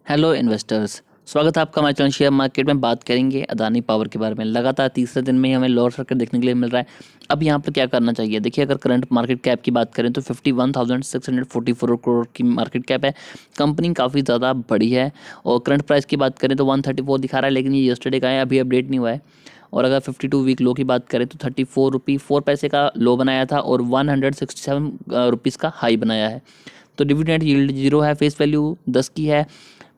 Hello investors, स्वागत है आपका हमारे चैनल शेयर मार्केट में। बात करेंगे अदानी पावर के बारे में। लगातार तीसरे दिन में ही हमें लोअर सर्किट देखने के लिए मिल रहा है। अब यहाँ पर क्या करना चाहिए, देखिए अगर करंट मार्केट कैप की बात करें तो 51,644 करोड़ की मार्केट कैप है। कंपनी काफ़ी ज़्यादा बड़ी है और करंट प्राइस की बात करें तो 134 दिखा रहा है, लेकिन ये यस्टरडे का है, अभी अपडेट नहीं हुआ है। और अगर 52 वीक लो की बात करें तो 34 रुपी 4 पैसे का लो बनाया था और 167 रुपीज़ का हाई बनाया है। तो डिविडेंड यील्ड 0 है, फेस वैल्यू 10 की है।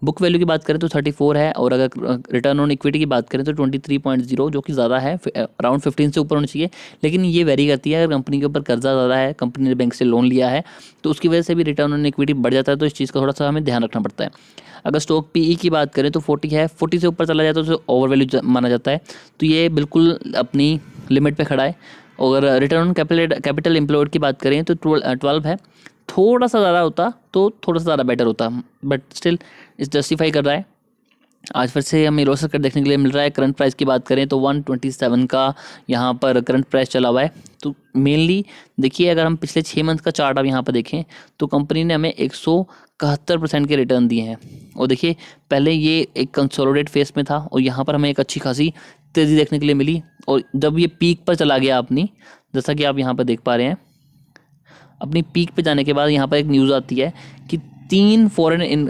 बुक वैल्यू की बात करें तो 34 है और अगर रिटर्न ऑन इक्विटी की बात करें तो 23.0, जो कि ज़्यादा है, अराउंड 15 से ऊपर होना चाहिए। लेकिन ये वेरी करती है, अगर कंपनी के ऊपर कर्जा ज़्यादा है, कंपनी ने बैंक से लोन लिया है, तो उसकी वजह से भी रिटर्न ऑन इक्विटी बढ़ जाता है। तो इस चीज़ का थोड़ा सा हमें ध्यान रखना पड़ता है। अगर स्टॉक पीई की बात करें तो 40 है, 40 से ऊपर चला जाता है तो उसे ओवर वैल्यू माना जाता है। तो ये बिल्कुल अपनी लिमिट पर खड़ा है। और रिटर्न ऑन कैपिटल एम्प्लॉयड की बात करें तो 12 है। थोड़ा सा ज़्यादा होता तो थोड़ा सा ज़्यादा बेटर होता, बट स्टिल इस जस्टिफाई कर रहा है। आज फिर से हमें लो सर्किट देखने के लिए मिल रहा है। करंट प्राइस की बात करें तो 127 का यहाँ पर करंट प्राइस चला हुआ है। तो मेनली देखिए, अगर हम पिछले 6 मंथ का चार्ट अब यहाँ पर देखें तो कंपनी ने हमें 171% के रिटर्न दिए हैं। और देखिए, पहले ये एक कंसोलिडेट फेस में था और यहाँ पर हमें एक अच्छी खासी तेज़ी देखने के लिए मिली। और जब ये पीक पर चला गया अपनी, जैसा कि आप यहाँ पर देख पा रहे हैं, अपनी पीक पे जाने के बाद यहाँ पर एक न्यूज़ आती है कि 3 फॉरेन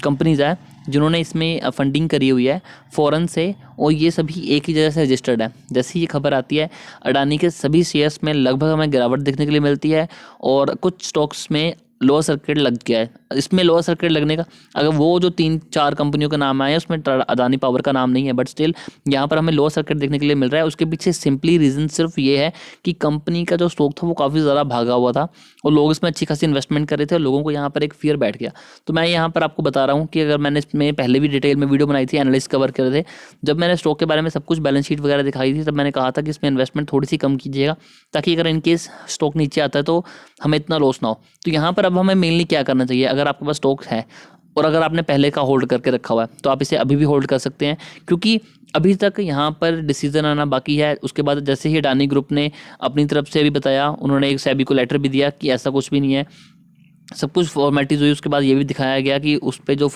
कंपनीज़ हैं जिन्होंने इसमें फंडिंग करी हुई है फॉरेन से, और ये सभी एक ही जगह से रजिस्टर्ड है। जैसे ही ये खबर आती है, अडानी के सभी शेयर्स में लगभग हमें गिरावट देखने के लिए मिलती है और कुछ स्टॉक्स में लोअर सर्किट लग गया है। इसमें लोअर सर्किट लगने का, अगर वो जो 3-4 कंपनियों का नाम आया है उसमें अदानी पावर का नाम नहीं है, बट स्टिल यहाँ पर हमें लोअर सर्किट देखने के लिए मिल रहा है। उसके पीछे सिंपली रीज़न सिर्फ ये है कि कंपनी का जो स्टॉक था वो काफ़ी ज़्यादा भागा हुआ था और लोग इसमें अच्छी खासी इन्वेस्टमेंट कर रहे थे और लोगों को यहाँ पर एक फियर बैठ गया। तो मैं यहाँ पर आपको बता रहा हूँ कि अगर मैंने इसमें पहले भी डिटेल में वीडियो बनाई थी, एनालिस्ट कवर कर रहे थे, जब मैंने स्टॉक के बारे में सब कुछ बैलेंस शीट वगैरह दिखाई थी, तब मैंने कहा था कि इसमें इन्वेस्टमेंट थोड़ी सी कम कीजिएगा, ताकि अगर इनकेस स्टॉक नीचे आता है तो हमें इतना लॉस ना हो। तो यहाँ पर अब हमें मेनली क्या करना चाहिए, अगर आपके पास स्टॉक है और अगर आपने पहले का होल्ड करके रखा हुआ है तो आप इसे अभी भी होल्ड कर सकते हैं, क्योंकि अभी तक यहाँ पर डिसीजन आना बाकी है। उसके बाद जैसे ही अडानी ग्रुप ने अपनी तरफ से भी बताया, उन्होंने एक सेबी को लेटर भी दिया कि ऐसा कुछ भी नहीं है, सब कुछ फॉर्मेलिटीज़ हुई। उसके बाद ये भी दिखाया गया कि उस पर जो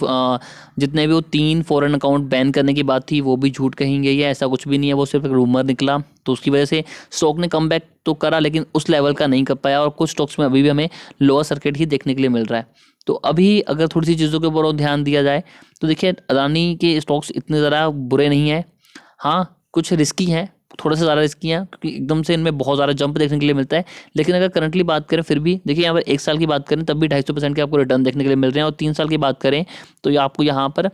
जितने भी वो 3 फॉरेन अकाउंट बैन करने की बात थी वो भी झूठ कहीं गई है, ऐसा कुछ भी नहीं है, वो सिर्फ एक रूमर निकला। तो उसकी वजह से स्टॉक ने कम बैक तो करा, लेकिन उस लेवल का नहीं कर पाया और कुछ स्टॉक्स में अभी भी हमें लोअर सर्किट ही देखने के लिए मिल रहा है। तो अभी अगर थोड़ी सी चीज़ों के ऊपर और ध्यान दिया जाए तो देखिए, अदानी के स्टॉक्स इतने ज़्यादा बुरे नहीं हैं। हाँ, कुछ रिस्की हैं, थोड़ा सा ज़्यादा रिस्की हैं, क्योंकि एकदम से इनमें बहुत ज़्यादा जंप देखने के लिए मिलता है। लेकिन अगर करंटली बात करें फिर भी देखिए, यहाँ पर 1 साल की बात करें तब भी 250% के आपको रिटर्न देखने के लिए मिल रहे हैं, और 3 साल की बात करें तो ये आपको यहाँ पर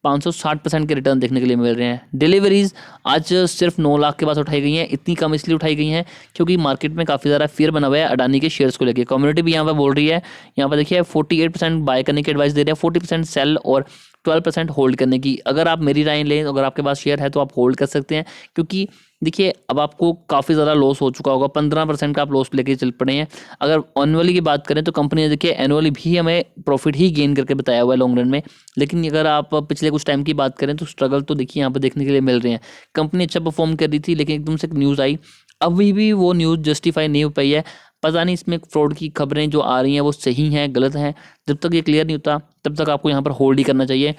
560% के रिटर्न देखने के लिए मिल रहे हैं। डिलीवरीज आज सिर्फ 9 लाख के पास उठाई गई हैं। इतनी कम इसलिए उठाई गई हैं क्योंकि मार्केट में काफ़ी ज़्यादा फियर बना हुआ है अडानी के शेयर्स को लेकर। कम्युनिटी भी यहाँ पर बोल रही है, यहाँ पर देखिए 48% बाय करने की एडवाइस दे रहे हैं, 40% सेल और 12% होल्ड करने की। अगर आप मेरी राय लें, अगर आपके पास शेयर है तो आप होल्ड कर सकते हैं, क्योंकि देखिए अब आपको काफ़ी ज़्यादा लॉस हो चुका होगा, 15% का आप लॉस लेके चल पड़े हैं। अगर एनुअली की बात करें तो कंपनी ने देखिए एनुअली भी हमें प्रॉफिट ही गेन करके बताया हुआ है लॉन्ग रन में। लेकिन अगर आप पिछले कुछ टाइम की बात करें तो स्ट्रगल तो देखिए यहाँ पर देखने के लिए मिल रहे हैं। कंपनी अच्छा परफॉर्म कर रही थी, लेकिन एकदम से एक न्यूज़ आई, अभी भी वो न्यूज़ जस्टिफाई नहीं हो पाई है। पता नहीं इसमें फ्रॉड की खबरें जो आ रही हैं वो सही हैं गलत हैं। जब तक ये क्लियर नहीं होता तब तक आपको यहाँ पर होल्ड ही करना चाहिए।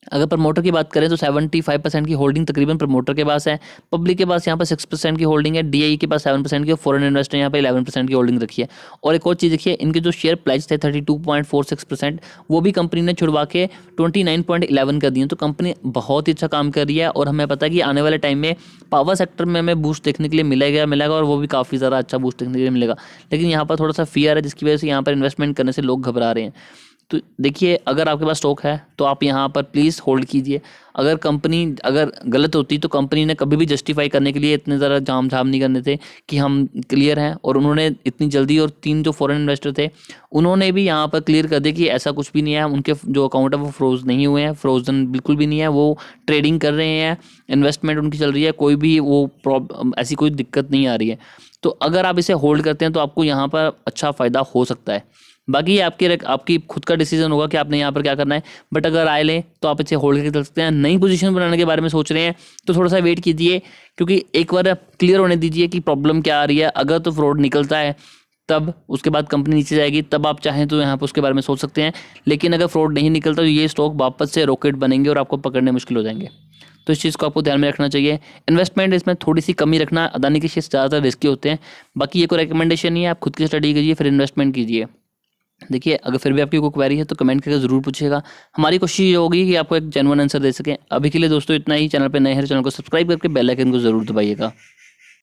अगर प्रमोटर की बात करें तो 75% की होल्डिंग तकरीबन प्रमोटर के पास है। पब्लिक के पास यहाँ पर 6% की होल्डिंग है, डीआई के पास 7% की, और फॉरेन इन्वेस्टर यहाँ पर 11% की होल्डिंग रखी है। और एक और चीज़ देखिए, इनके जो शेयर प्लेज थे 32.46%, वो भी कंपनी ने छुड़वा के 29.11 कर दिए। तो कंपनी बहुत ही अच्छा काम कर रही है और हमें पता है कि आने वाले टाइम में पावर सेक्टर में हमें बूस्ट देखने के लिए मिलेगा और वो भी काफ़ी ज़्यादा अच्छा बूस्ट देखने के लिए मिलेगा। लेकिन यहाँ पर थोड़ा सा फियर है, जिसकी वजह से यहाँ पर इन्वेस्टमेंट करने से लोग घबरा रहे हैं। तो देखिए, अगर आपके पास स्टॉक है तो आप यहाँ पर प्लीज़ होल्ड कीजिए। अगर कंपनी अगर गलत होती तो कंपनी ने कभी भी जस्टिफाई करने के लिए इतने ज़्यादा झाम झाम नहीं करने थे कि हम क्लियर हैं, और उन्होंने इतनी जल्दी, और 3 जो फॉरेन इन्वेस्टर थे उन्होंने भी यहाँ पर क्लियर कर दिया कि ऐसा कुछ भी नहीं है, उनके जो अकाउंट है वो फ्रोज नहीं हुए हैं, फ्रोजन बिल्कुल भी नहीं है, वो ट्रेडिंग कर रहे हैं, इन्वेस्टमेंट उनकी चल रही है, कोई भी वो ऐसी कोई दिक्कत नहीं आ रही है। तो अगर आप इसे होल्ड करते हैं तो आपको यहाँ पर अच्छा फ़ायदा हो सकता है। बाकी ये आपकी खुद का डिसीजन होगा कि आपने यहाँ पर क्या करना है, बट अगर आए लें तो आप इसे होल्ड करके चल सकते हैं। नई पोजीशन बनाने के बारे में सोच रहे हैं तो थोड़ा सा वेट कीजिए, क्योंकि एक बार क्लियर होने दीजिए कि प्रॉब्लम क्या आ रही है। अगर तो फ्रॉड निकलता है तब उसके बाद कंपनी नीचे जाएगी, तब आप चाहें तो यहाँ पर उसके बारे में सोच सकते हैं। लेकिन अगर फ्रॉड नहीं निकलता तो ये स्टॉक वापस से रॉकेट बनेंगे और आपको पकड़ने मुश्किल हो जाएंगे। तो इस चीज़ को आपको ध्यान में रखना चाहिए। इन्वेस्टमेंट इसमें थोड़ी सी कमी रखना, अदानी के शेयर ज़्यादातर रिस्की होते हैं। बाकी ये कोई रिकमेंडेशन नहीं है, आप खुद की स्टडी कीजिए फिर इन्वेस्टमेंट कीजिए। देखिए अगर फिर भी आपकी कोई क्वेरी है तो कमेंट करके ज़रूर पूछिएगा। हमारी कोशिश ये होगी कि आपको एक जेन्युइन आंसर दे सकें। अभी के लिए दोस्तों इतना ही। चैनल पे नए हैं, चैनल को सब्सक्राइब करके बेल आइकन को ज़रूर दबाइएगा।